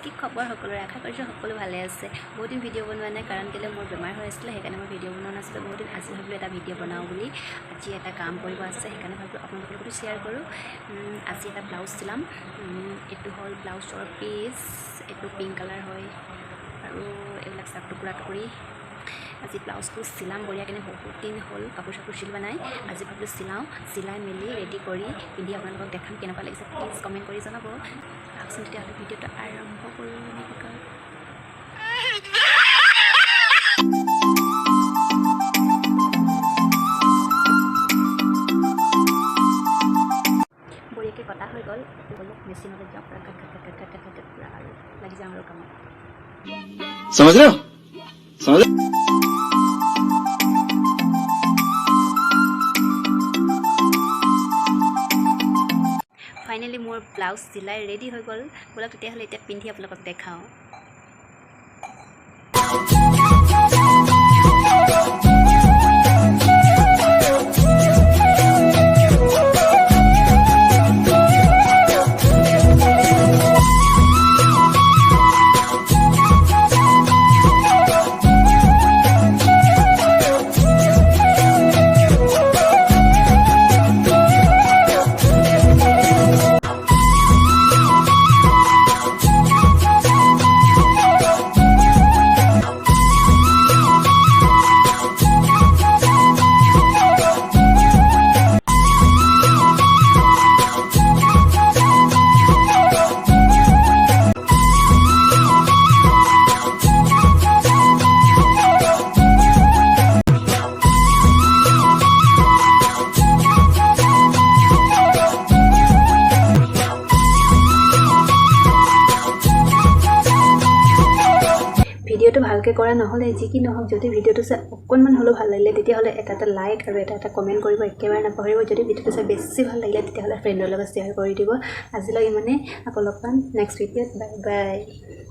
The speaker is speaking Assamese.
কি খবৰ সকলোৰে আশা কৰিছোঁ সকলো ভালে আছে বহুত দিন ভিডিঅ' বনোৱা নাই কাৰণ কেলে মোৰ বেমাৰ হৈ আছিল সেইকাৰণে মই ভিডিঅ' বনোৱা নাছিলোঁ বহুত দিন আজি ভাবিলোঁ এটা ভিডিঅ' বনাওঁ বুলি আজি এটা কাম কৰিব আছে সেইকাৰণে ভাবিলোঁ আপোনালোকৰ লগত শ্বেয়াৰ কৰোঁ আজি এটা ব্লাউজ চিলাম এইটো হ'ল ব্লাউজৰ পিচ এইটো পিংক কালাৰ হয় আৰু এইবিলাক চাক টুকুৰা কৰি আজি ব্লাউজটো চিলাম বঢ়িয়াকৈ বহুত দিন হ'ল কাপোৰ চাপোৰ চিলোৱা নাই আজি ভাবিলোঁ চিলাওঁ চিলাই মেলি ৰেডি কৰি পিন্ধি আপোনালোকক দেখাম কেনেকুৱা লাগিছে প্লিজ কমেণ্ট কৰি জনাব আহকচোন তেতিয়াহ'লে ভিডিঅ'টো আৰম্ভ কৰোঁ নিহাৰিকা বঢ়িয়াকৈ কটা হৈ গ'ল অলপ মেচিনতে যাওঁ পূৰা কাট পূৰা আৰু লাগি যাওঁ আৰু কামত समझ रहे हो समझ ফাইনেলি মোৰ ব্লাউজ চিলাই ৰেডি হৈ গ'ল ব'লক তেতিয়াহ'লে এতিয়া পিন্ধি আপোনালোকক দেখাওঁ ভিডিঅ'টো ভালকৈ কৰা নহ'লে যি কি নহওক যদি ভিডিঅ'টো চাই অকণমান হ'লেও ভাল লাগিলে তেতিয়াহ'লে এটা লাইক আৰু এটা কমেণ্ট কৰিব একেবাৰে নাপাহৰিব যদি ভিডিঅ'টো চাই বেছি ভাল লাগিলে তেতিয়াহ'লে ফ্ৰেণ্ডৰ লগত শ্বেয়াৰ কৰি দিব আজিলৈ ইমানে আকৌ লগ পাম নেক্সট ভিডিঅ'ত বাই বাই